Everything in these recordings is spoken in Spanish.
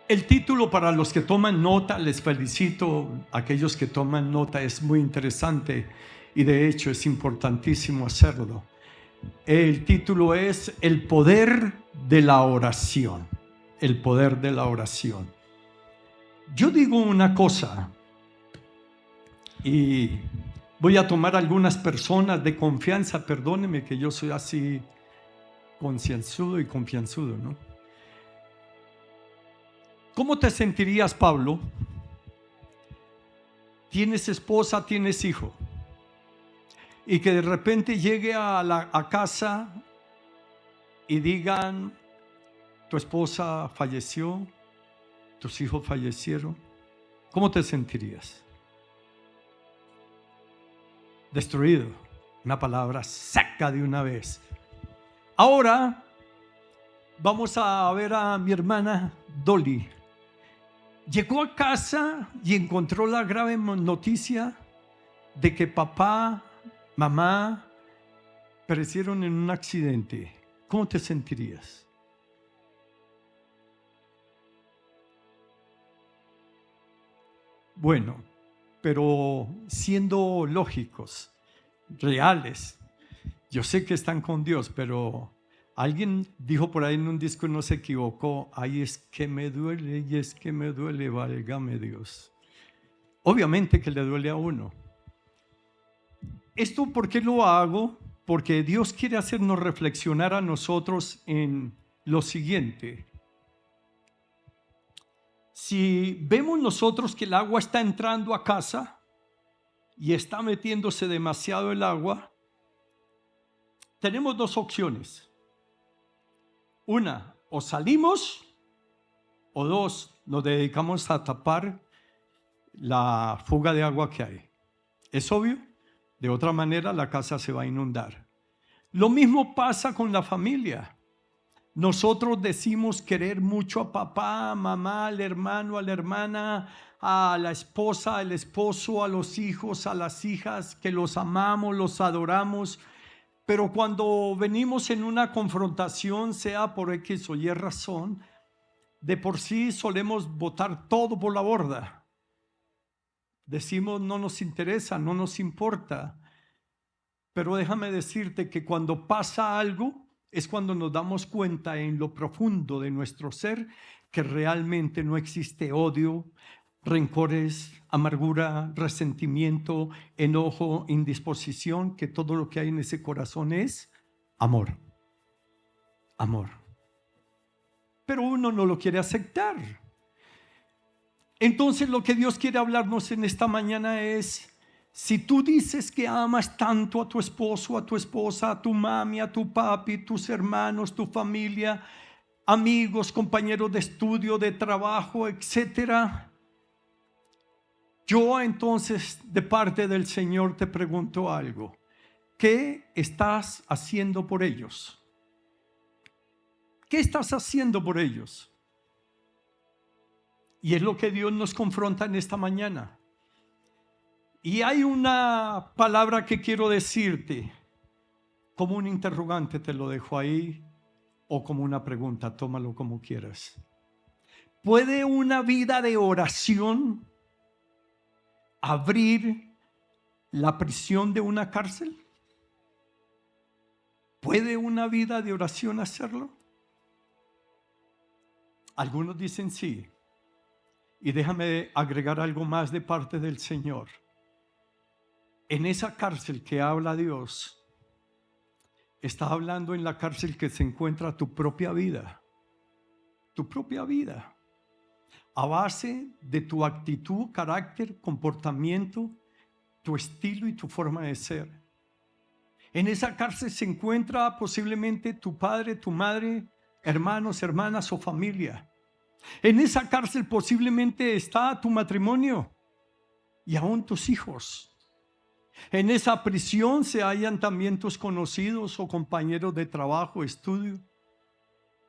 El título, para los que toman nota, les felicito. Aquellos que toman nota, es muy interesante y de hecho es importantísimo hacerlo. El título es El poder de la oración. El poder de la oración. Yo digo una cosa y voy a tomar algunas personas de confianza. Perdónenme que yo soy así concienzudo y confianzudo, ¿no? ¿Cómo te sentirías, Pablo? Tienes esposa, tienes hijo, y que de repente llegue a casa y digan: tu esposa falleció, tus hijos fallecieron. ¿Cómo te sentirías? Destruido. Una palabra seca de una vez. Ahora vamos a ver a mi hermana Dolly. Llegó a casa y encontró la grave noticia de que papá, mamá perecieron en un accidente. ¿Cómo te sentirías? Bueno, pero siendo lógicos, reales, yo sé que están con Dios, pero alguien dijo por ahí en un disco, no se equivocó: ay, es que me duele y es que me duele, válgame Dios. Obviamente que le duele a uno. ¿Esto por qué lo hago? Porque Dios quiere hacernos reflexionar a nosotros en lo siguiente. Si vemos nosotros que el agua está entrando a casa y está metiéndose demasiado el agua, tenemos dos opciones. Una, o salimos, o dos, nos dedicamos a tapar la fuga de agua que hay. ¿Es obvio? De otra manera, la casa se va a inundar. Lo mismo pasa con la familia. Nosotros decimos querer mucho a papá, a mamá, al hermano, a la hermana, a la esposa, al esposo, a los hijos, a las hijas, que los amamos, los adoramos. Pero cuando venimos en una confrontación, sea por X o Y razón, de por sí solemos botar todo por la borda. Decimos: no nos interesa, no nos importa. Pero déjame decirte que cuando pasa algo, es cuando nos damos cuenta en lo profundo de nuestro ser que realmente no existe odio, rencores, amargura, resentimiento, enojo, indisposición, que todo lo que hay en ese corazón es amor. Amor. Pero uno no lo quiere aceptar. Entonces lo que Dios quiere hablarnos en esta mañana es: si tú dices que amas tanto a tu esposo, a tu esposa, a tu mami, a tu papi, tus hermanos, tu familia, amigos, compañeros de estudio, de trabajo, etcétera, yo entonces, de parte del Señor, te pregunto algo. ¿Qué estás haciendo por ellos? ¿Qué estás haciendo por ellos? Y es lo que Dios nos confronta en esta mañana. Y hay una palabra que quiero decirte, como un interrogante, te lo dejo ahí, o como una pregunta, tómalo como quieras. ¿Puede una vida de oración abrir la prisión de una cárcel? ¿Puede una vida de oración hacerlo? Algunos dicen sí. Y déjame agregar algo más de parte del Señor. En esa cárcel que habla Dios, está hablando en la cárcel que se encuentra tu propia vida. Tu propia vida. A base de tu actitud, carácter, comportamiento, tu estilo y tu forma de ser. En esa cárcel se encuentra posiblemente tu padre, tu madre, hermanos, hermanas o familia. En esa cárcel posiblemente está tu matrimonio y aún tus hijos. En esa prisión se hallan también tus conocidos o compañeros de trabajo, estudio,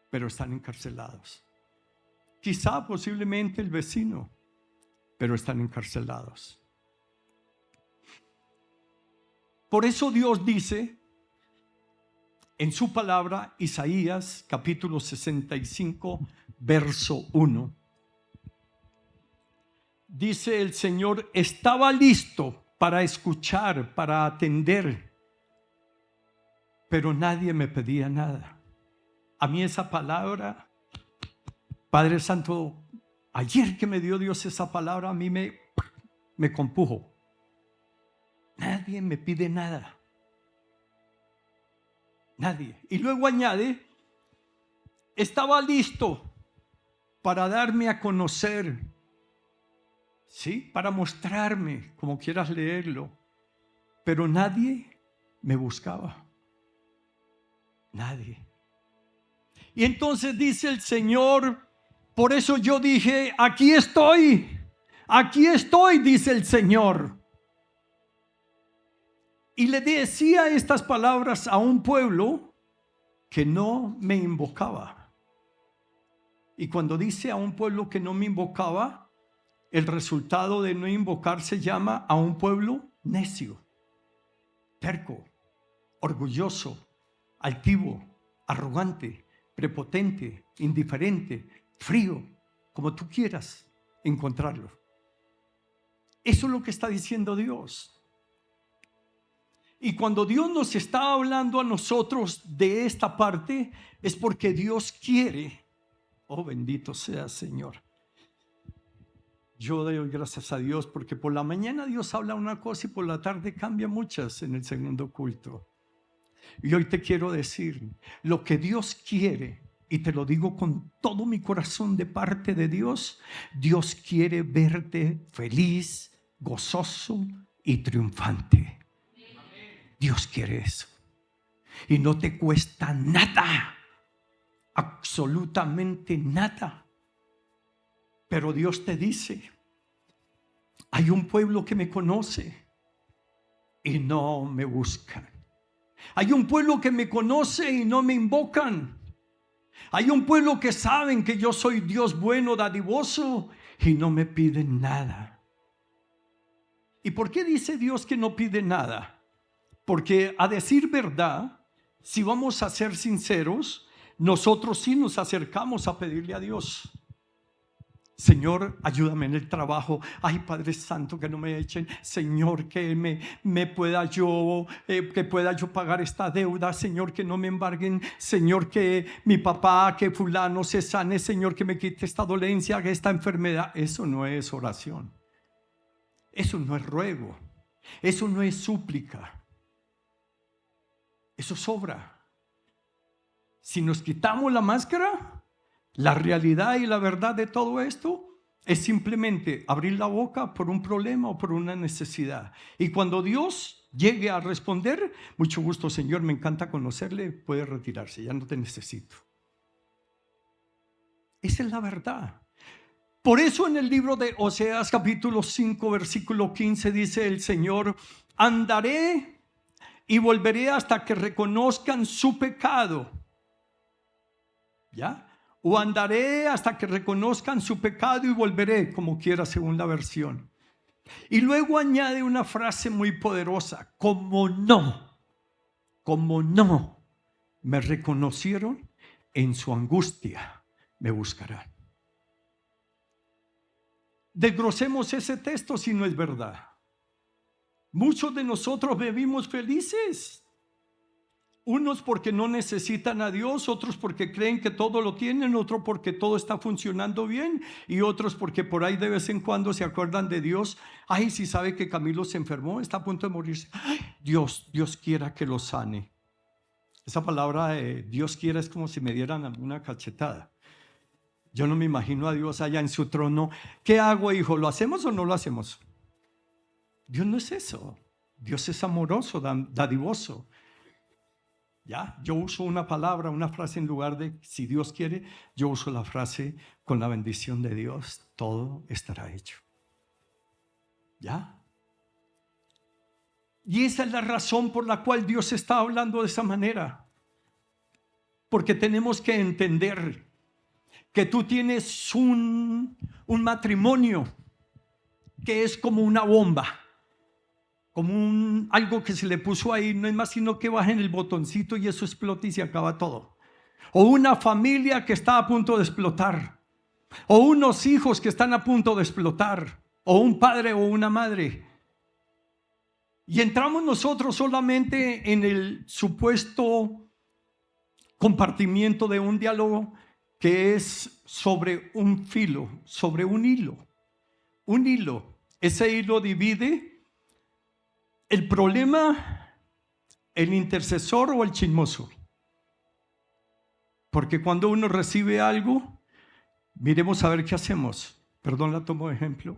pero están encarcelados. Quizá posiblemente el vecino, pero están encarcelados. Por eso Dios dice en su palabra, Isaías capítulo 65, verso 1, dice el Señor, estaba listo para escuchar, para atender, pero nadie me pedía nada. A mí esa palabra, Padre Santo, ayer que me dio Dios esa palabra, a mí me compujo. Nadie me pide nada. Nadie. Y luego añade, estaba listo para darme a conocer, ¿sí? Para mostrarme, como quieras leerlo, pero nadie me buscaba. Nadie. Y entonces dice el Señor, por eso yo dije, aquí estoy, dice el Señor. Y le decía estas palabras a un pueblo que no me invocaba. Y cuando dice a un pueblo que no me invocaba, el resultado de no invocar se llama a un pueblo necio, terco, orgulloso, altivo, arrogante, prepotente, indiferente, frío, como tú quieras encontrarlo. Eso es lo que está diciendo Dios. Y cuando Dios nos está hablando a nosotros de esta parte, es porque Dios quiere. Oh, bendito sea Señor. Yo doy gracias a Dios porque por la mañana Dios habla una cosa y por la tarde cambia muchas en el segundo culto. Y hoy te quiero decir, lo que Dios quiere, y te lo digo con todo mi corazón de parte de Dios, Dios quiere verte feliz, gozoso y triunfante. Dios quiere eso. Y no te cuesta nada, absolutamente nada. Pero Dios te dice, hay un pueblo que me conoce y no me buscan. Hay un pueblo que me conoce y no me invocan. Hay un pueblo que saben que yo soy Dios bueno, dadivoso, y no me piden nada. ¿Y por qué dice Dios que no pide nada? Porque a decir verdad, si vamos a ser sinceros, nosotros sí nos acercamos a pedirle a Dios. Señor, ayúdame en el trabajo. Ay, Padre Santo, que no me echen. Señor, que me pueda yo, que pueda yo pagar esta deuda. Señor, que no me embarguen. Señor, que mi papá, que fulano se sane. Señor, que me quite esta dolencia, que esta enfermedad. Eso no es oración. Eso no es ruego. Eso no es súplica. Eso sobra. Si nos quitamos la máscara, la realidad y la verdad de todo esto es simplemente abrir la boca por un problema o por una necesidad. Y cuando Dios llegue a responder, mucho gusto, Señor, me encanta conocerle, puede retirarse, ya no te necesito. Esa es la verdad. Por eso en el libro de Oseas capítulo 5 versículo 15 dice el Señor, andaré y volveré hasta que reconozcan su pecado. ¿Ya? O andaré hasta que reconozcan su pecado y volveré, como quiera según la versión. Y luego añade una frase muy poderosa, como no me reconocieron, en su angustia me buscarán. Desglosemos ese texto si no es verdad. Muchos de nosotros vivimos felices. Unos porque no necesitan a Dios, otros porque creen que todo lo tienen, otros porque todo está funcionando bien y otros porque por ahí de vez en cuando se acuerdan de Dios. Ay, si sabe que Camilo se enfermó, está a punto de morirse. Ay, Dios quiera que lo sane. Esa palabra de Dios quiera es como si me dieran alguna cachetada. Yo no me imagino a Dios allá en su trono. ¿Qué hago, hijo? ¿Lo hacemos o no lo hacemos? Dios no es eso. Dios es amoroso, dadivoso. ¿Ya? Yo uso una palabra, una frase en lugar de si Dios quiere, yo uso la frase con la bendición de Dios, todo estará hecho. ¿Ya? Y esa es la razón por la cual Dios está hablando de esa manera. Porque tenemos que entender que tú tienes un matrimonio que es como una bomba. Como algo que se le puso ahí, no es más sino que bajen el botoncito y eso explota y se acaba todo. O una familia que está a punto de explotar. O unos hijos que están a punto de explotar. o un padre o una madre. Y entramos nosotros solamente en el supuesto compartimiento de un diálogo que es sobre un filo, sobre un hilo. Un hilo. Ese hilo divide el problema, el intercesor o el chismoso. Porque cuando uno recibe algo, miremos a ver qué hacemos. Perdón, la tomo de ejemplo.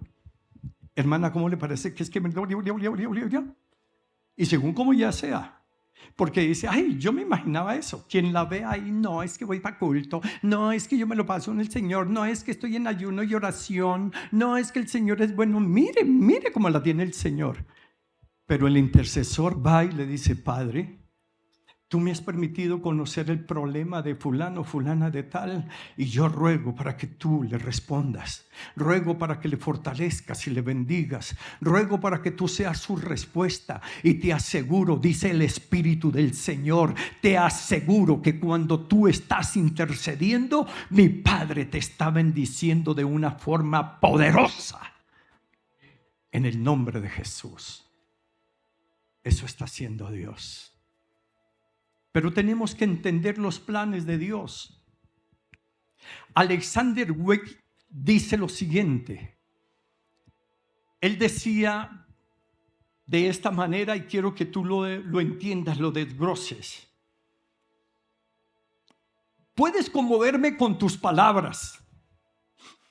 Hermana, ¿cómo le parece que es que me... Y según como ya sea. Porque dice, ay, yo me imaginaba eso. Quien la ve ahí, no, es que voy para culto. No, es que yo me lo paso en el Señor. No, es que estoy en ayuno y oración. No, es que el Señor es bueno. Mire, mire cómo la tiene el Señor. Pero el intercesor va y le dice, Padre, tú me has permitido conocer el problema de fulano, fulana de tal, y yo ruego para que tú le respondas. Ruego para que le fortalezcas y le bendigas. Ruego para que tú seas su respuesta. Y te aseguro, dice el Espíritu del Señor, te aseguro que cuando tú estás intercediendo, mi Padre te está bendiciendo de una forma poderosa. En el nombre de Jesús. Eso está haciendo Dios. Pero tenemos que entender los planes de Dios. Alexander Wegg dice lo siguiente. Él decía de esta manera, y quiero que tú lo entiendas, lo desgloses. Puedes conmoverme con tus palabras.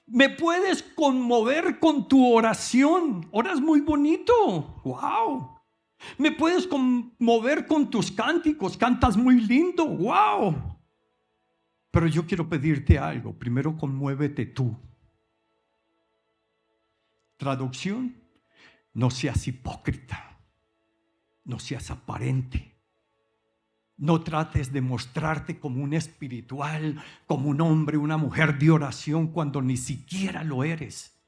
Me puedes conmover con tu oración. Oras muy bonito. ¡Wow! Me puedes conmover con tus cánticos, cantas muy lindo, wow. Pero yo quiero pedirte algo. Primero, conmuévete tú. Traducción: no seas hipócrita, no seas aparente. No trates de mostrarte como un espiritual, como un hombre, una mujer de oración cuando ni siquiera lo eres.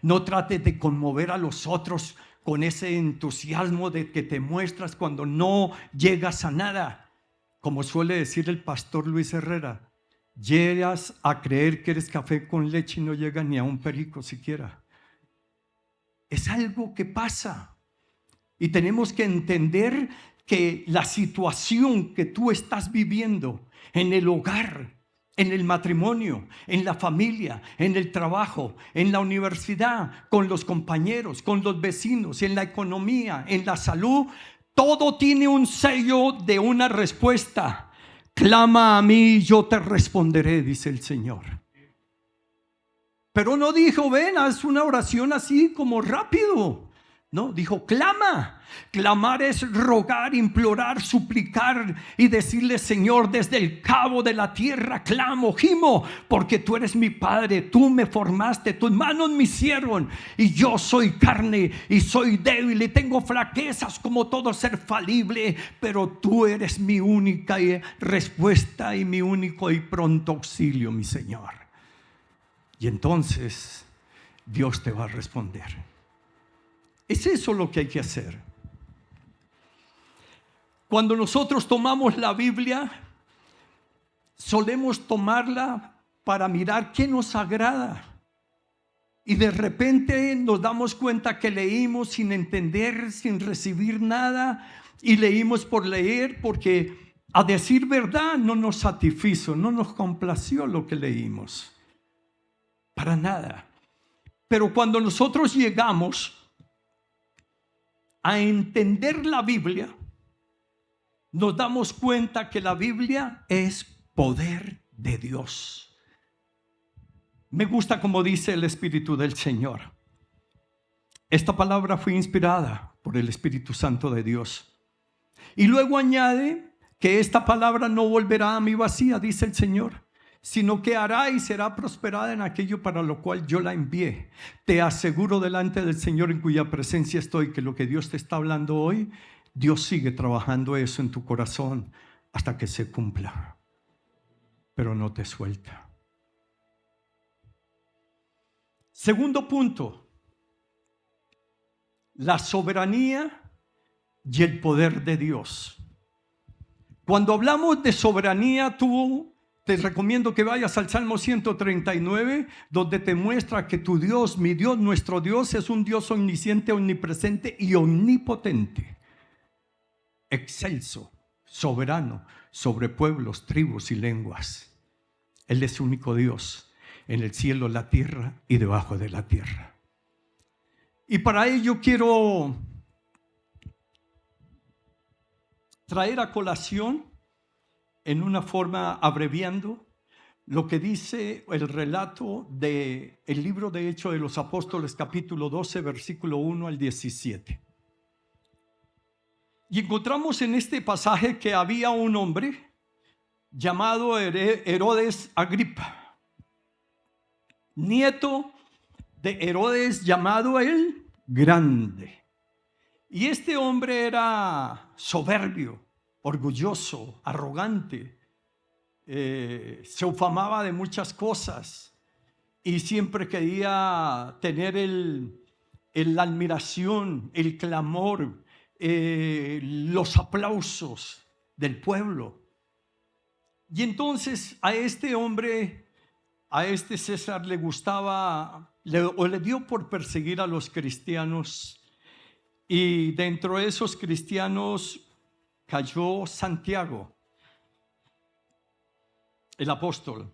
No trates de conmover a los otros con ese entusiasmo de que te muestras cuando no llegas a nada. Como suele decir el pastor Luis Herrera, llegas a creer que eres café con leche y no llegas ni a un perico siquiera. Es algo que pasa y tenemos que entender que la situación que tú estás viviendo en el hogar, en el matrimonio, en la familia, en el trabajo, en la universidad, con los compañeros, con los vecinos, en la economía, en la salud, todo tiene un sello de una respuesta. Clama a mí y yo te responderé, dice el Señor. Pero no dijo, ven, haz una oración así como rápido. No, dijo, clama. Clamar es rogar, implorar, suplicar y decirle, Señor, desde el cabo de la tierra clamo, gimo, porque tú eres mi Padre, tú me formaste, tus manos me hicieron y yo soy carne y soy débil y tengo flaquezas como todo ser falible, pero tú eres mi única respuesta y mi único y pronto auxilio, mi Señor. Y entonces Dios te va a responder. Es eso lo que hay que hacer. Cuando nosotros tomamos la Biblia, solemos tomarla para mirar qué nos agrada. Y de repente nos damos cuenta que leímos sin entender, sin recibir nada. Y leímos por leer porque, a decir verdad, no nos satisfizo, no nos complació lo que leímos. Para nada. Pero cuando nosotros llegamos a entender la Biblia, nos damos cuenta que la Biblia es poder de Dios. Me gusta como dice el Espíritu del Señor. Esta palabra fue inspirada por el Espíritu Santo de Dios. Y luego añade que esta palabra no volverá a mí vacía, dice el Señor, sino que hará y será prosperada en aquello para lo cual yo la envié. Te aseguro delante del Señor en cuya presencia estoy, que lo que Dios te está hablando hoy, Dios sigue trabajando eso en tu corazón hasta que se cumpla. Pero no te suelta. Segundo punto, la soberanía y el poder de Dios. Cuando hablamos de soberanía, tú Te recomiendo que vayas al Salmo 139, donde te muestra que tu Dios, mi Dios, nuestro Dios es un Dios omnisciente, omnipresente y omnipotente, excelso, soberano sobre pueblos, tribus y lenguas. Él es único Dios en el cielo, la tierra y debajo de la tierra. Y para ello quiero traer a colación, en una forma abreviando, lo que dice el relato del libro de Hechos de los Apóstoles, capítulo 12, versículo 1 al 17. Y encontramos en este pasaje que había un hombre llamado Herodes Agripa, nieto de Herodes llamado el Grande. Y este hombre era soberbio, orgulloso, arrogante, se ufamaba de muchas cosas y siempre quería tener la admiración, el clamor, los aplausos del pueblo. Y entonces a este hombre, a este César le gustaba, le dio por perseguir a los cristianos, y dentro de esos cristianos cayó Santiago, el apóstol,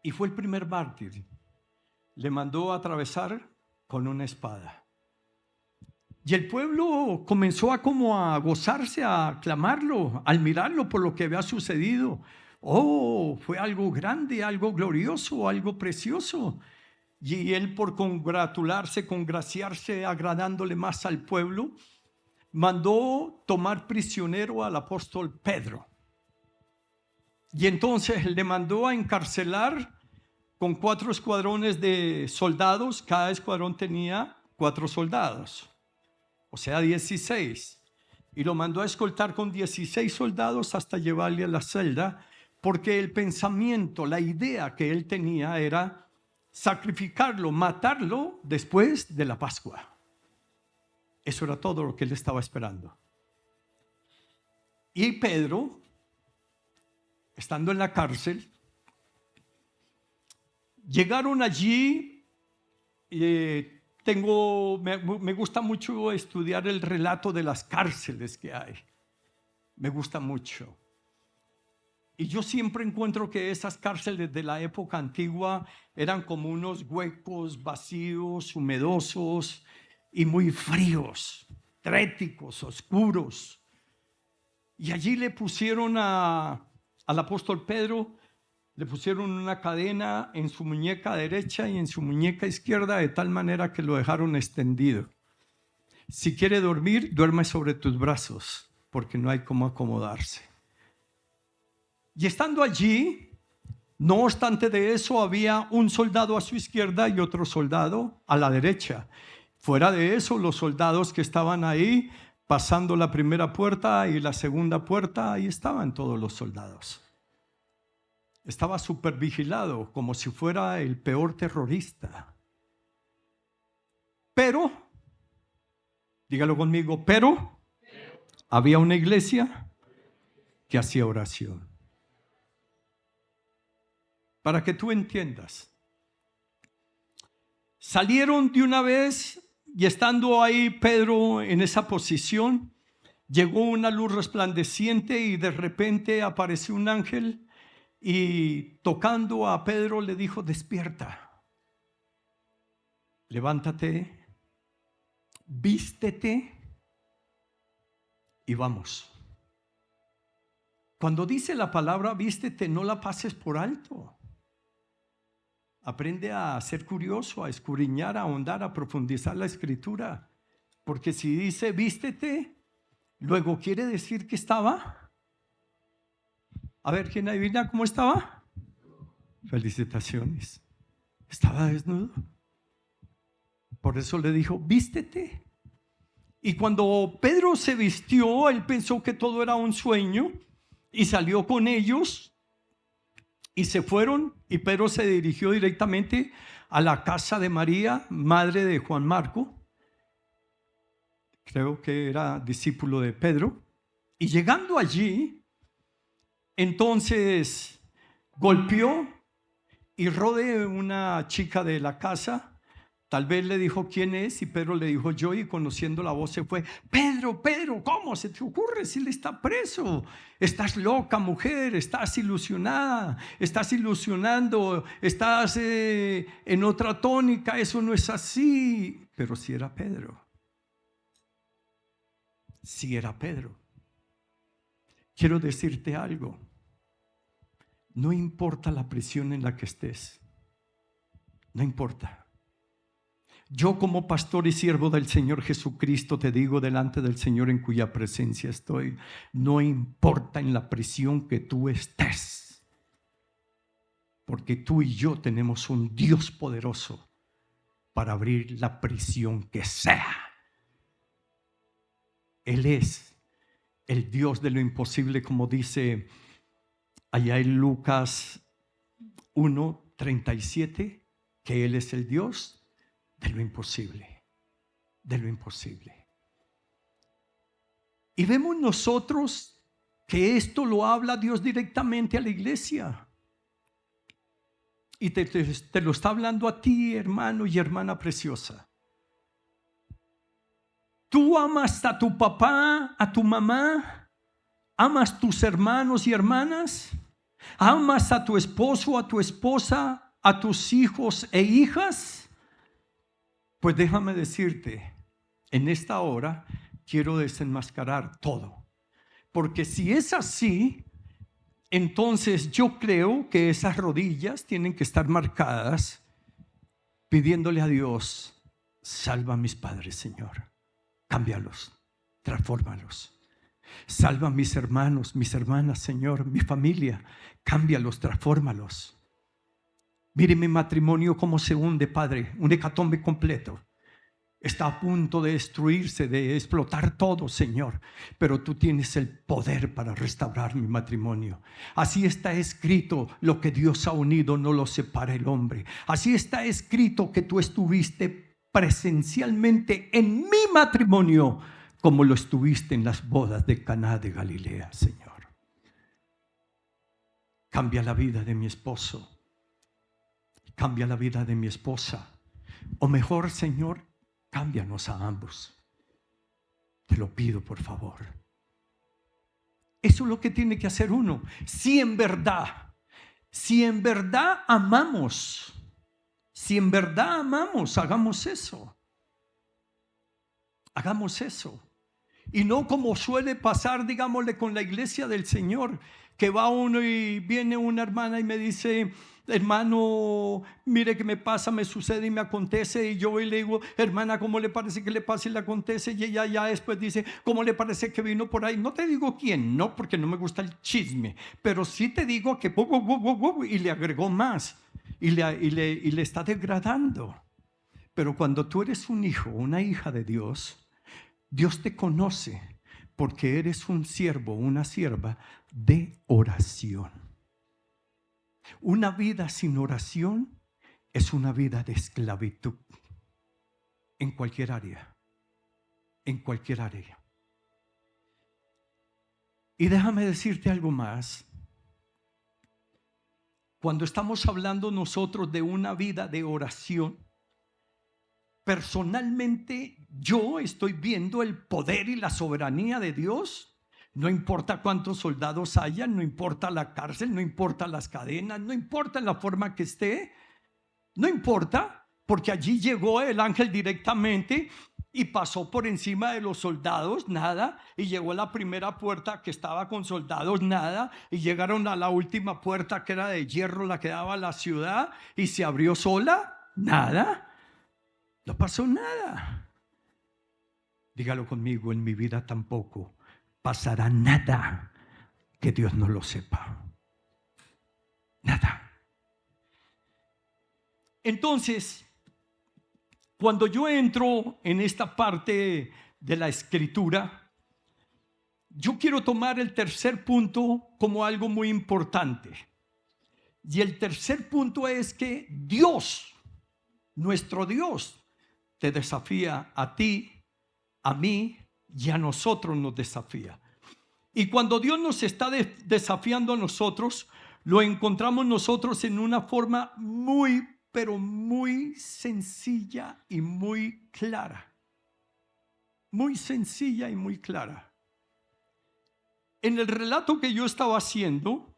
y fue el primer mártir. Le mandó a atravesar con una espada. Y el pueblo comenzó a gozarse, a aclamarlo, al mirarlo por lo que había sucedido. Oh, fue algo grande, algo glorioso, algo precioso. Y él, por congratularse, congraciarse, agradándole más al pueblo, mandó tomar prisionero al apóstol Pedro. Y entonces le mandó a encarcelar con 4 escuadrones de soldados. Cada escuadrón tenía 4 soldados, o sea 16. Y lo mandó a escoltar con 16 soldados hasta llevarle a la celda, porque el pensamiento, la idea que él tenía era sacrificarlo, matarlo después de la Pascua. Eso era todo lo que él estaba esperando. Y Pedro, estando en la cárcel, llegaron allí. Me gusta mucho estudiar el relato de las cárceles que hay. Me gusta mucho. Y yo siempre encuentro que esas cárceles de la época antigua eran como unos huecos vacíos, humedosos y muy fríos, tréticos, oscuros. Y allí le pusieron al apóstol Pedro, le pusieron una cadena en su muñeca derecha y en su muñeca izquierda, de tal manera que lo dejaron extendido. Si quiere dormir, duerme sobre tus brazos, porque no hay cómo acomodarse. Y estando allí, no obstante de eso, había un soldado a su izquierda y otro soldado a la derecha. Fuera de eso, los soldados que estaban ahí, pasando la primera puerta y la segunda puerta, ahí estaban todos los soldados. Estaba súper vigilado, como si fuera el peor terrorista. Pero, dígalo conmigo, pero había una iglesia que hacía oración. Para que tú entiendas, salieron de una vez, y estando ahí Pedro en esa posición, llegó una luz resplandeciente y de repente apareció un ángel y tocando a Pedro le dijo: despierta, levántate, vístete y vamos. Cuando dice la palabra vístete, no la pases por alto. Aprende a ser curioso, a escudriñar, a ahondar, a profundizar la escritura. Porque si dice vístete, luego quiere decir que estaba. A ver, ¿quién adivina cómo estaba? Felicitaciones. Estaba desnudo. Por eso le dijo, vístete. Y cuando Pedro se vistió, él pensó que todo era un sueño y salió con ellos. Y se fueron, y Pedro se dirigió directamente a la casa de María, madre de Juan Marco. Creo que era discípulo de Pedro. Y llegando allí, Entonces golpeó y Rode, una chica de la casa, tal vez le dijo quién es, y Pedro le dijo yo, y conociendo la voz se fue. Pedro, Pedro, ¿cómo se te ocurre si él está preso? Estás loca, mujer, estás ilusionada, estás ilusionando, estás en otra tónica, eso no es así. Pero si era Pedro, si era Pedro. Quiero decirte algo, no importa la prisión en la que estés, no importa. Yo como pastor y siervo del Señor Jesucristo te digo delante del Señor en cuya presencia estoy, no importa en la prisión que tú estés, porque tú y yo tenemos un Dios poderoso para abrir la prisión que sea. Él es el Dios de lo imposible, como dice allá en Lucas 1:37, que Él es el Dios de lo imposible, de lo imposible. Y vemos nosotros que esto lo habla Dios directamente a la iglesia. Y te lo está hablando a ti, hermano y hermana preciosa. Tú amas a tu papá, a tu mamá, amas tus hermanos y hermanas, amas a tu esposo, a tu esposa, a tus hijos e hijas. Pues déjame decirte, en esta hora quiero desenmascarar todo. Porque si es así, entonces yo creo que esas rodillas tienen que estar marcadas pidiéndole a Dios, salva a mis padres, Señor. Cámbialos, transfórmalos. Salva a mis hermanos, mis hermanas, Señor, mi familia. Cámbialos, transfórmalos. Mire mi matrimonio cómo se hunde, Padre, un hecatombe completo. Está a punto de destruirse, de explotar todo, Señor. Pero tú tienes el poder para restaurar mi matrimonio. Así está escrito, lo que Dios ha unido no lo separa el hombre. Así está escrito que tú estuviste presencialmente en mi matrimonio, como lo estuviste en las bodas de Caná de Galilea, Señor. Cambia la vida de mi esposo. Cambia la vida de mi esposa. O mejor, Señor, cámbianos a ambos. Te lo pido, por favor. Eso es lo que tiene que hacer uno. Si en verdad amamos, hagamos eso. Hagamos eso. Y no como suele pasar, digámosle, con la iglesia del Señor, que va uno y viene una hermana y me dice, hermano, mire que me pasa, me sucede y me acontece. Y yo voy y le digo, hermana, ¿cómo le parece que le pase y le acontece? Y ella ya después dice, ¿cómo le parece que vino por ahí? No te digo quién, no, porque no me gusta el chisme, pero sí te digo que y le agregó más y le está degradando. Pero cuando tú eres un hijo, una hija de Dios, Dios te conoce porque eres un siervo, una sierva de oración. Una vida sin oración es una vida de esclavitud en cualquier área, en cualquier área. Y déjame decirte algo más. Cuando estamos hablando nosotros de una vida de oración, personalmente yo estoy viendo el poder y la soberanía de Dios. No importa cuántos soldados hayan, no importa la cárcel, no importa las cadenas, no importa la forma que esté, no importa, porque allí llegó el ángel directamente y pasó por encima de los soldados, nada, y llegó a la primera puerta que estaba con soldados, nada, y llegaron a la última puerta que era de hierro, la que daba a la ciudad, y se abrió sola, nada. No pasó nada. Dígalo conmigo, en mi vida tampoco pasará nada que Dios no lo sepa. Nada. Entonces, cuando yo entro en esta parte de la escritura, yo quiero tomar el tercer punto como algo muy importante. Y el tercer punto es que Dios, nuestro Dios, te desafía a ti, a mí y a nosotros nos desafía. Y cuando Dios nos está desafiando a nosotros, lo encontramos nosotros en una forma muy, pero muy sencilla y muy clara. Muy sencilla y muy clara. En el relato que yo estaba haciendo,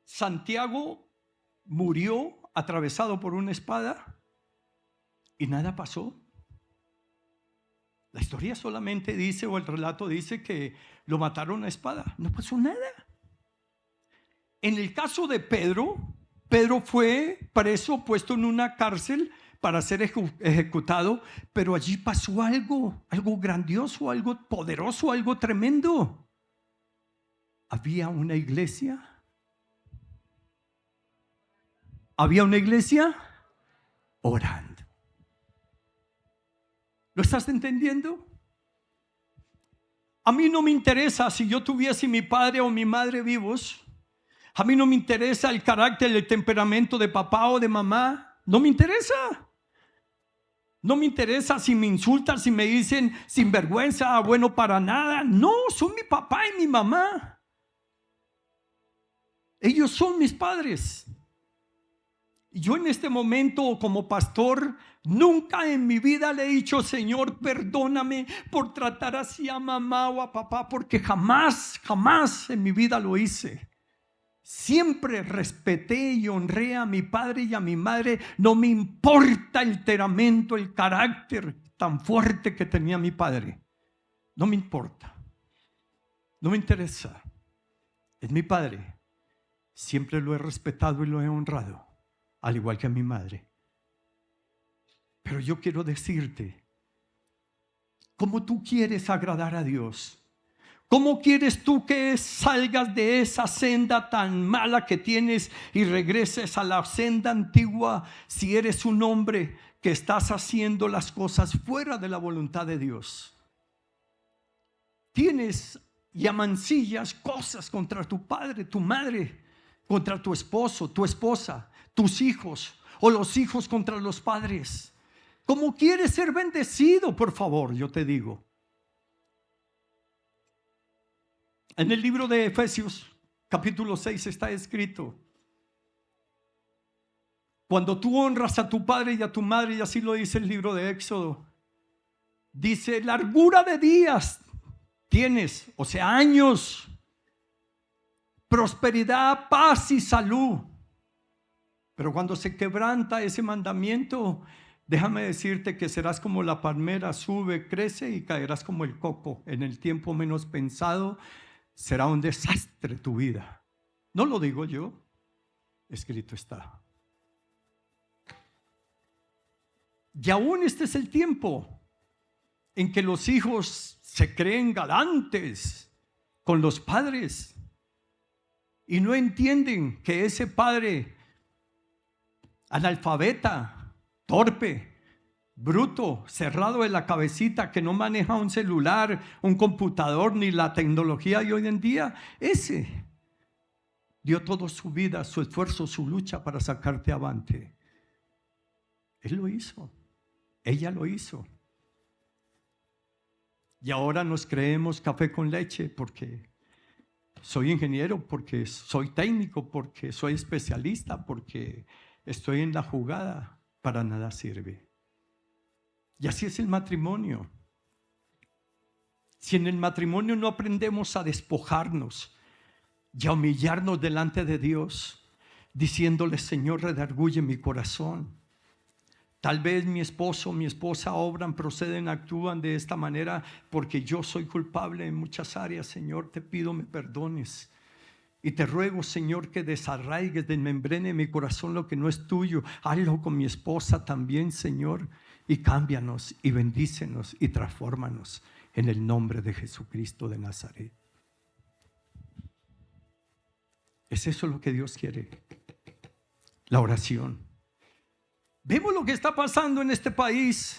Santiago murió atravesado por una espada y nada pasó. La historia solamente dice, o el relato dice, que lo mataron a espada. No pasó nada. En el caso de Pedro, Pedro fue preso, puesto en una cárcel para ser ejecutado, pero allí pasó algo grandioso, algo poderoso, algo tremendo. Había una iglesia. Había una iglesia orando. ¿Lo estás entendiendo? A mí no me interesa si yo tuviese mi padre o mi madre vivos. A mí no me interesa el carácter, el temperamento de papá o de mamá. No me interesa. No me interesa si me insultan, si me dicen sinvergüenza, bueno para nada. No, son mi papá y mi mamá. Ellos son mis padres. Yo en este momento, como pastor, nunca en mi vida le he dicho: Señor, perdóname por tratar así a mamá o a papá, porque jamás en mi vida lo hice. Siempre respeté y honré a mi padre y a mi madre. No me importa el temperamento, el carácter tan fuerte que tenía mi padre. No me importa. No me interesa. Es mi padre. Siempre lo he respetado y lo he honrado, al igual que a mi madre. Pero yo quiero decirte, ¿cómo tú quieres agradar a Dios? ¿Cómo quieres tú que salgas de esa senda tan mala que tienes y regreses a la senda antigua si eres un hombre que estás haciendo las cosas fuera de la voluntad de Dios? Tienes y amancillas cosas contra tu padre, tu madre, contra tu esposo, tu esposa, tus hijos, o los hijos contra los padres. ¿Cómo quieres ser bendecido? Por favor, yo te digo. En el libro de Efesios, capítulo 6, está escrito: cuando tú honras a tu padre y a tu madre, y así lo dice el libro de Éxodo, dice: largura de días tienes, o sea, años, prosperidad, paz y salud. Pero cuando se quebranta ese mandamiento, déjame decirte que serás como la palmera, sube, crece y caerás como el coco. En el tiempo menos pensado será un desastre tu vida. No lo digo yo, escrito está. Y aún este es el tiempo en que los hijos se creen galantes con los padres y no entienden que ese padre analfabeta, torpe, bruto, cerrado de la cabecita, que no maneja un celular, un computador, ni la tecnología de hoy en día, ese dio toda su vida, su esfuerzo, su lucha para sacarte avante. Él lo hizo, ella lo hizo. Y ahora nos creemos café con leche porque soy ingeniero, porque soy técnico, porque soy especialista, porque estoy en la jugada. Para nada sirve. Y así es el matrimonio. Si en el matrimonio no aprendemos a despojarnos y a humillarnos delante de Dios, diciéndole: Señor, redarguye mi corazón. Tal vez mi esposo, mi esposa obran, proceden, actúan de esta manera porque yo soy culpable en muchas áreas. Señor, te pido me perdones. Y te ruego, Señor, que desarraigues, desmembrene en mi corazón lo que no es tuyo. Hazlo con mi esposa también, Señor. Y cámbianos y bendícenos y transfórmanos en el nombre de Jesucristo de Nazaret. ¿Es eso lo que Dios quiere? La oración. Vemos lo que está pasando en este país,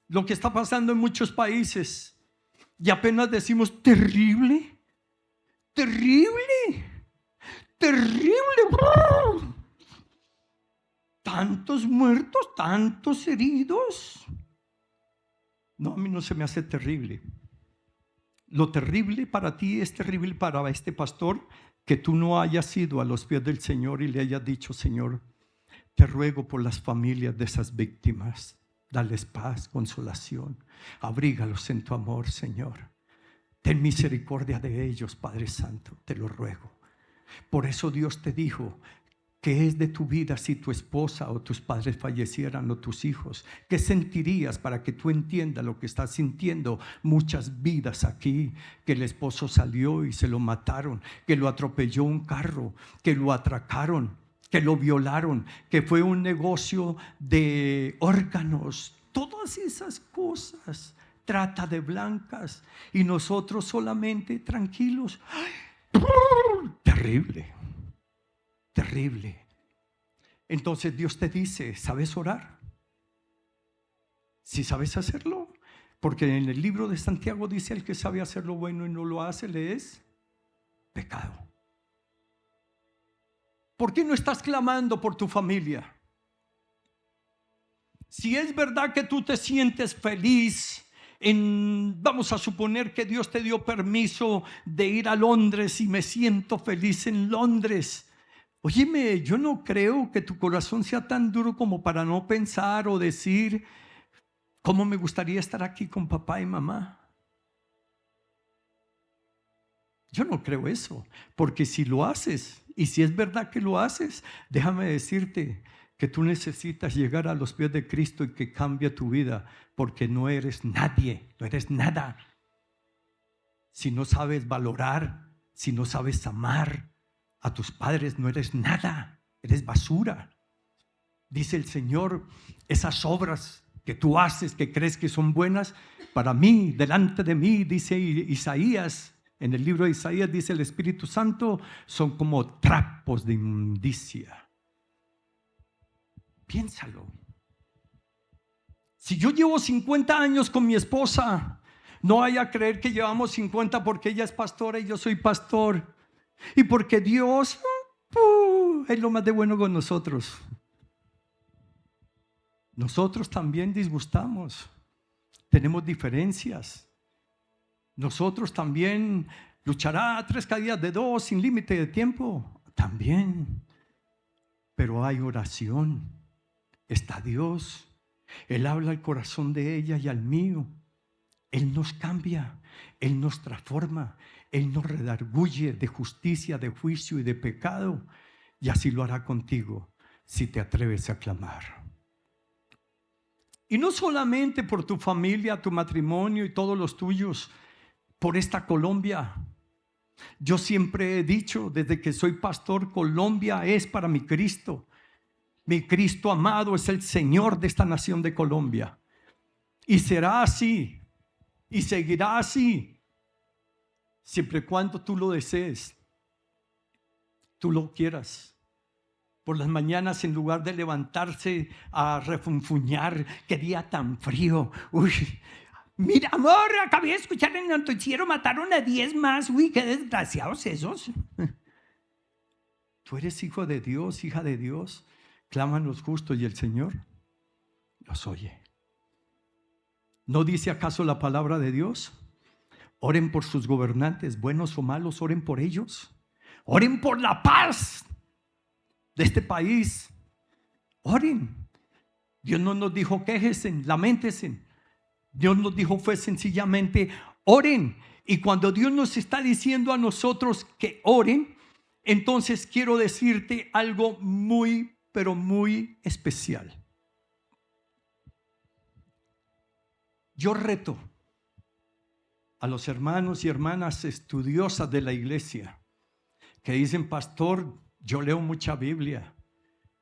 lo que está pasando en muchos países, y apenas decimos: terrible, terrible, terrible. Tantos muertos, tantos heridos. No, a mí no se me hace terrible. lo terrible para ti es terrible para este pastor que tú no hayas ido a los pies del Señor y le hayas dicho: Señor, te ruego por las familias de esas víctimas. Dales paz, consolación. Abrígalos en tu amor, Señor. Ten misericordia de ellos, Padre Santo, te lo ruego. Por eso Dios te dijo: ¿qué es de tu vida si tu esposa o tus padres fallecieran, o tus hijos? ¿Qué sentirías? Para que tú entiendas lo que estás sintiendo. Muchas vidas aquí, que el esposo salió y se lo mataron, que lo atropelló un carro, que lo atracaron, que lo violaron, que fue un negocio de órganos. Todas esas cosas, trata de blancas, y nosotros solamente tranquilos. ¡Ay! Terrible. Terrible. Entonces Dios te dice: ¿sabes orar? Si sabes hacerlo, porque en el libro de Santiago dice: el que sabe hacer lo bueno y no lo hace, le es pecado. ¿Por qué no estás clamando por tu familia? Si es verdad que tú te sientes feliz vamos a suponer que Dios te dio permiso de ir a Londres, y me siento feliz en Londres. Óyeme, yo no creo que tu corazón sea tan duro como para no pensar o decir: ¿cómo me gustaría estar aquí con papá y mamá? Yo no creo eso, porque si lo haces, y si es verdad que lo haces, déjame decirte que tú necesitas llegar a los pies de Cristo y que cambie tu vida, porque no eres nadie, no eres nada. Si no sabes valorar, si no sabes amar a tus padres, no eres nada, eres basura. Dice el Señor: esas obras que tú haces, que crees que son buenas, para mí, delante de mí, dice Isaías, en el libro de Isaías dice el Espíritu Santo, son como trapos de inmundicia. Piénsalo. Si yo llevo 50 años con mi esposa, no vaya a creer que llevamos 50 porque ella es pastora y yo soy pastor, y porque Dios es lo más de bueno con nosotros. Nosotros también disgustamos, tenemos diferencias. Nosotros también luchará 3 caídas de 2 sin límite de tiempo, también. Pero hay oración, está Dios, Él habla al corazón de ella y al mío. Él nos cambia, Él nos transforma, Él nos redarguye de justicia, de juicio y de pecado. Y así lo hará contigo si te atreves a clamar. Y no solamente por tu familia, tu matrimonio y todos los tuyos, por esta Colombia. Yo siempre he dicho, desde que soy pastor, Colombia es para mi Cristo. Mi Cristo amado es el Señor de esta nación de Colombia. Y será así, y seguirá así, siempre y cuando tú lo desees, tú lo quieras. Por las mañanas, en lugar de levantarse a refunfuñar, qué día tan frío. Uy, mira, amor, acabé de escuchar en el noticiero, mataron a 10 más. Uy, qué desgraciados esos. Tú eres hijo de Dios, hija de Dios. Claman los justos y el Señor los oye. ¿No dice acaso la palabra de Dios? Oren por sus gobernantes, buenos o malos, oren por ellos. Oren por la paz de este país. Oren. Dios no nos dijo quéjense, lamentense. Dios nos dijo fue sencillamente oren. Y cuando Dios nos está diciendo a nosotros que oren, entonces quiero decirte algo muy, pero muy especial. Yo reto a los hermanos y hermanas estudiosas de la iglesia que dicen: pastor, yo leo mucha Biblia,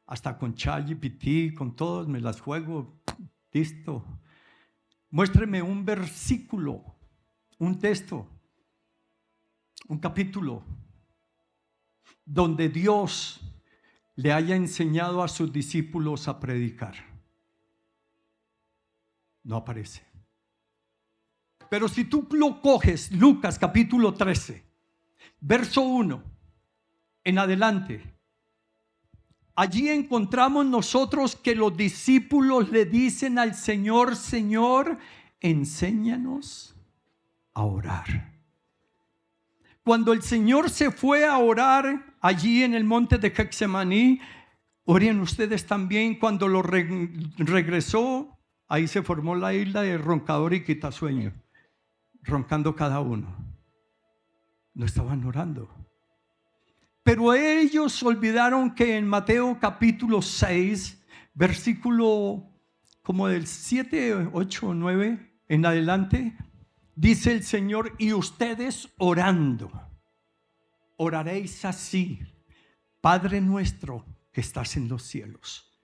hasta con ChatGPT, con todos me las juego, listo. Muéstreme un versículo, un texto, un capítulo donde Dios le haya enseñado a sus discípulos a predicar. No aparece. Pero si tú lo coges, Lucas capítulo 13, verso 1 en adelante, allí encontramos nosotros que los discípulos le dicen al Señor: Señor, enséñanos a orar. Cuando el Señor se fue a orar allí en el monte de Getsemaní, oren ustedes también. Cuando lo regresó, ahí se formó la isla de roncador y quitasueño, roncando cada uno. No estaban orando. Pero ellos olvidaron que en Mateo capítulo 6, versículo como del 7, 8, 9 en adelante, dice el Señor: y ustedes orando, oraréis así: Padre nuestro que estás en los cielos.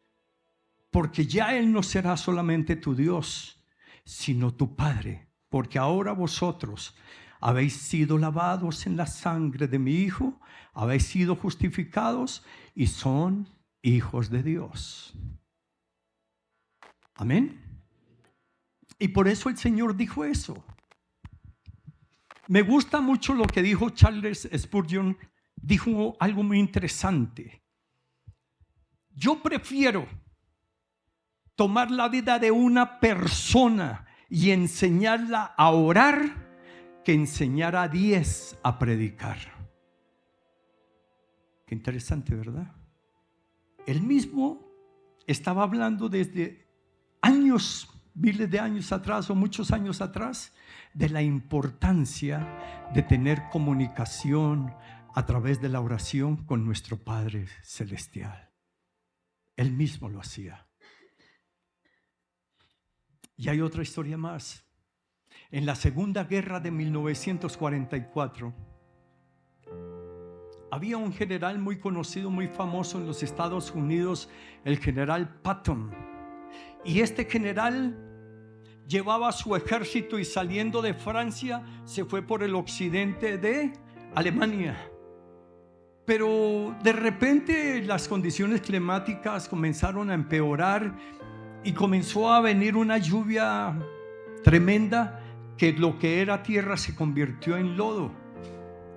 Porque ya Él no será solamente tu Dios, sino tu Padre. Porque ahora vosotros habéis sido lavados en la sangre de mi Hijo, habéis sido justificados y son hijos de Dios. Amén. Y por eso el Señor dijo eso. Me gusta mucho lo que dijo Charles Spurgeon. Dijo algo muy interesante. Yo prefiero tomar la vida de una persona y enseñarla a orar que enseñar a 10 a predicar. Qué interesante, ¿verdad? Él mismo estaba hablando desde años, miles de años atrás o muchos años atrás, de la importancia de tener comunicación a través de la oración con nuestro Padre Celestial. Él mismo lo hacía. Y hay otra historia más. En la Segunda Guerra de 1944, había un general muy conocido, muy famoso en los Estados Unidos, el general Patton. Y este general llevaba su ejército y saliendo de Francia se fue por el occidente de Alemania. Pero de repente las condiciones climáticas comenzaron a empeorar y comenzó a venir una lluvia tremenda que lo que era tierra se convirtió en lodo.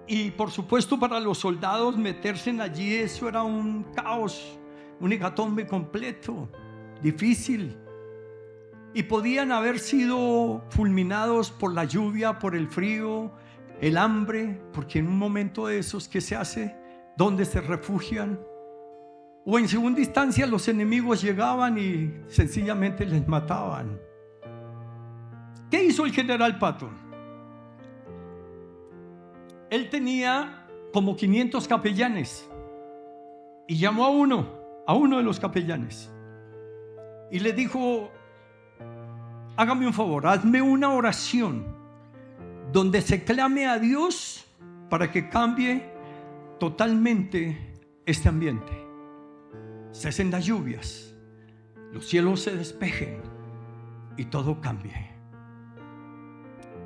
Y por supuesto para los soldados meterse en allí, eso era un caos, un hecatombe completo, difícil. Y podían haber sido fulminados por la lluvia, por el frío, el hambre, porque en un momento de esos, ¿qué se hace? ¿Dónde se refugian? O en segunda instancia los enemigos llegaban y sencillamente les mataban. ¿Qué hizo el general Patton? Él tenía como 500 capellanes y llamó a uno de los capellanes y le dijo: hágame un favor, hazme una oración donde se clame a Dios para que cambie totalmente este ambiente. Cesen las lluvias, los cielos se despejen y todo cambie.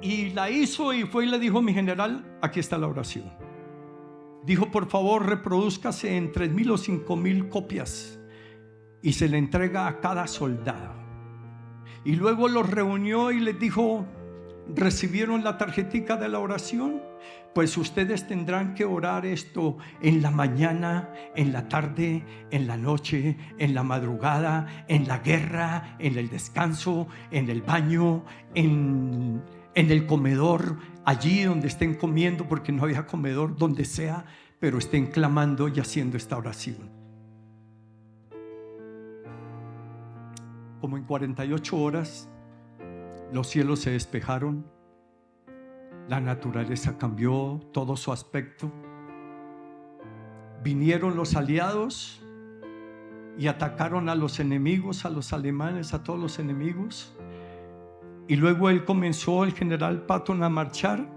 Y la hizo y fue y le dijo: mi general, aquí está la oración. Dijo: por favor, reprodúzcase en 3,000 o 5,000 copias y se le entrega a cada soldado. Y luego los reunió y les dijo: ¿recibieron la tarjetica de la oración? Pues ustedes tendrán que orar esto en la mañana, en la tarde, en la noche, en la madrugada, en la guerra, en el descanso, en el baño, en el comedor, allí donde estén comiendo, porque no había comedor, donde sea, pero estén clamando y haciendo esta oración. Como en 48 horas los cielos se despejaron, la naturaleza cambió todo su aspecto. Vinieron los aliados y atacaron a los enemigos, a los alemanes, a todos los enemigos. Y luego él comenzó, el general Patton, a marchar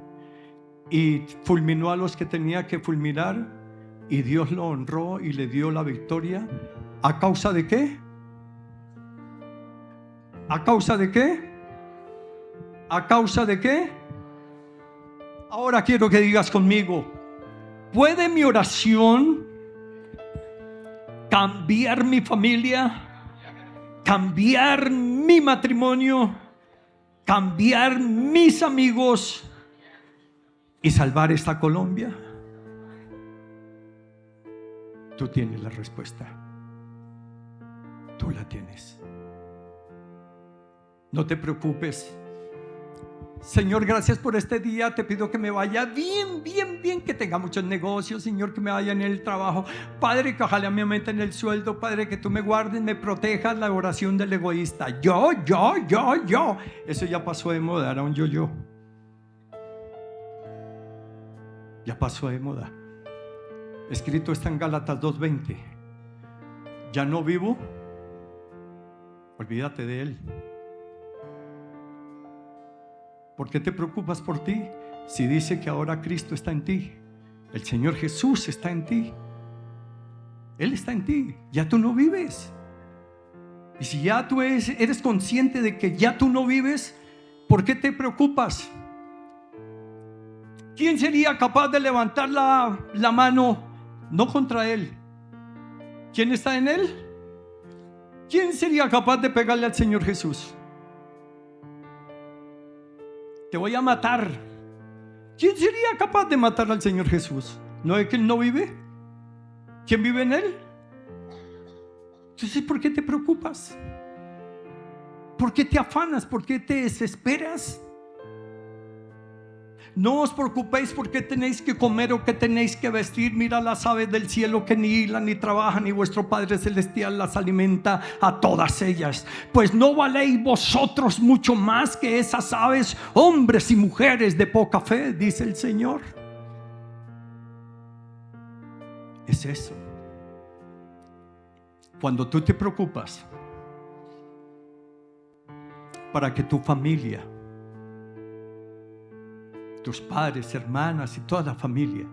y fulminó a los que tenía que fulminar, y Dios lo honró y le dio la victoria. ¿A causa de qué? ¿A causa de qué? ¿A causa de qué? Ahora quiero que digas conmigo: ¿puede mi oración cambiar mi familia, cambiar mi matrimonio, cambiar mis amigos y salvar esta Colombia? Tú tienes la respuesta. Tú la tienes. No te preocupes Señor, gracias por este día. Te pido que me vaya bien, bien, bien, que tenga muchos negocios, Señor, que me vaya en el trabajo. Padre, que ojalá me aumenten el sueldo. Padre, que tú me guardes, me protejas. La oración del egoísta. Yo. Eso ya pasó de moda, era un yo. Ya pasó de moda. Escrito está en Gálatas 2:20. Ya no vivo. Olvídate de él. ¿Por qué te preocupas por ti? Si dice que ahora Cristo está en ti, el Señor Jesús está en ti, Él está en ti, ya tú no vives. Y si ya tú eres consciente de que ya tú no vives, ¿por qué te preocupas? ¿Quién sería capaz de levantar la mano? No contra Él. ¿Quién está en Él? ¿Quién sería capaz de pegarle al Señor Jesús? Te voy a matar. ¿Quién sería capaz de matar al Señor Jesús? ¿No es que Él no vive? ¿Quién vive en Él? Entonces, ¿por qué te preocupas? ¿Por qué te afanas? ¿Por qué te desesperas? No os preocupéis por qué tenéis que comer o qué tenéis que vestir. Mira las aves del cielo, que ni hilan ni trabajan, y vuestro Padre Celestial las alimenta a todas ellas. Pues no valéis vosotros mucho más que esas aves, hombres y mujeres de poca fe, dice el Señor. Es eso. Cuando tú te preocupas para que tu familia, tus padres, hermanas y toda la familia,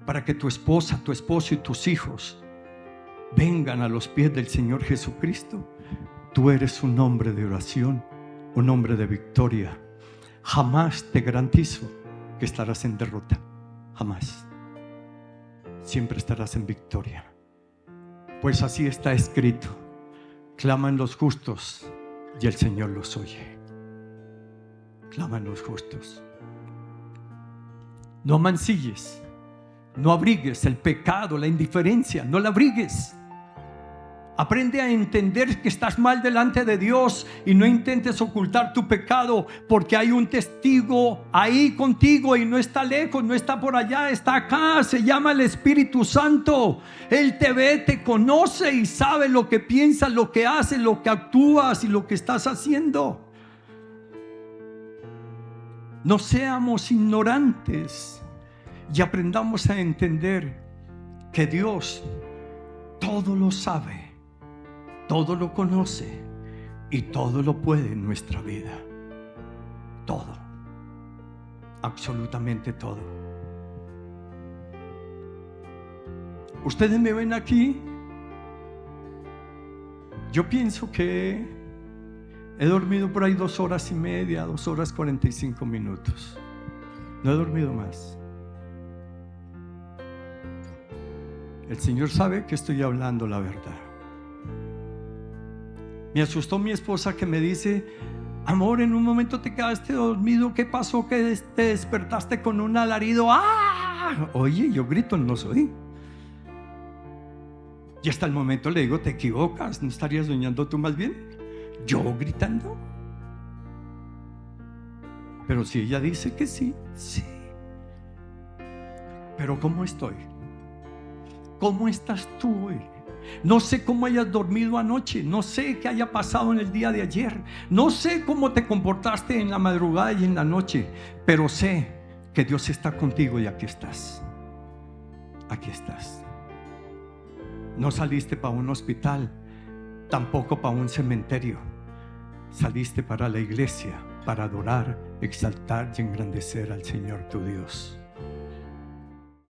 para que tu esposa, tu esposo y tus hijos vengan a los pies del Señor Jesucristo, tú eres un hombre de oración, un hombre de victoria. Jamás te garantizo que estarás en derrota, jamás. Siempre estarás en victoria. Pues así está escrito: claman los justos y el Señor los oye. Claman los justos. No mancilles, no abrigues el pecado, la indiferencia, no la abrigues. Aprende a entender que estás mal delante de Dios y no intentes ocultar tu pecado, porque hay un testigo ahí contigo y no está lejos, no está por allá, está acá. Se llama el Espíritu Santo. Él te ve, te conoce y sabe lo que piensas, lo que haces, lo que actúas y lo que estás haciendo. No seamos ignorantes y aprendamos a entender que Dios todo lo sabe, todo lo conoce y todo lo puede en nuestra vida. Todo, absolutamente todo. Ustedes me ven aquí. Yo pienso que he dormido por ahí 2 horas y media, 2 horas 45 minutos. No he dormido más. El Señor sabe que estoy hablando la verdad. Me asustó mi esposa, que me dice: amor, en un momento te quedaste dormido. ¿Qué pasó? Que te despertaste con un alarido. ¡Ah! Oye, yo grito no soy. Y hasta el momento le digo: te equivocas, ¿no estarías soñando tú más bien? ¿Yo gritando? Pero si ella dice que sí, sí. Pero ¿cómo estoy? ¿Cómo estás tú hoy? No sé cómo hayas dormido anoche, no sé qué haya pasado en el día de ayer, no sé cómo te comportaste en la madrugada y en la noche, pero sé que Dios está contigo y aquí estás. Aquí estás. No saliste para un hospital, tampoco para un cementerio. Saliste para la iglesia, para adorar, exaltar y engrandecer al Señor tu Dios.